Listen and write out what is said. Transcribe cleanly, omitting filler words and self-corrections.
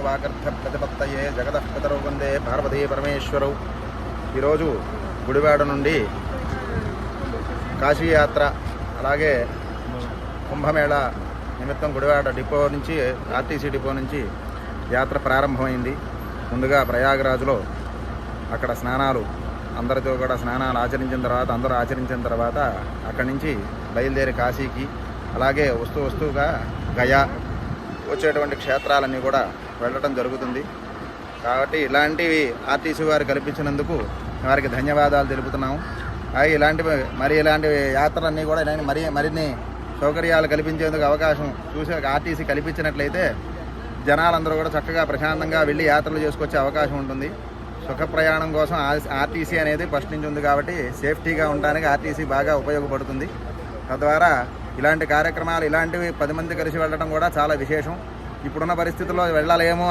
వాగర్థ ప్రతిపత్తయే జగదఃపితరౌ వందే పార్వతీ పరమేశ్వరౌ. ఈరోజు గుడివాడ నుండి కాశీయాత్ర అలాగే కుంభమేళా నిమిత్తం గుడివాడ డిపో నుంచి ఆర్టీసీ డిపో నుంచి యాత్ర ప్రారంభమైంది. ముందుగా ప్రయాగరాజులో అక్కడ స్నానాలు అందరితో కూడా స్నానాలు ఆచరించిన తర్వాత అక్కడి నుంచి బయలుదేరి కాశీకి అలాగే వస్తువుగా గయా వచ్చేటువంటి క్షేత్రాలన్నీ కూడా వెళ్ళటం జరుగుతుంది. కాబట్టి ఇలాంటివి ఆర్టీసీ వారు కల్పించినందుకు వారికి ధన్యవాదాలు తెలుపుతున్నాము. ఇలాంటి యాత్రలన్నీ కూడా మరిన్ని సౌకర్యాలు కల్పించేందుకు అవకాశం ఆర్టీసీ కల్పించినట్లయితే జనాలందరూ కూడా చక్కగా ప్రశాంతంగా వెళ్ళి యాత్రలు చేసుకొచ్చే అవకాశం ఉంటుంది. సుఖ ప్రయాణం కోసం ఆర్టీసీ అనేది ఫస్ట్ నుంచి ఉంది కాబట్టి సేఫ్టీగా ఉండడానికి ఆర్టీసీ బాగా ఉపయోగపడుతుంది. తద్వారా ఇలాంటి కార్యక్రమాలు ఇలాంటివి 10 మంది కలిసి వెళ్ళడం కూడా చాలా విశేషం. ఇప్పుడున్న పరిస్థితుల్లో వెళ్ళాలేమో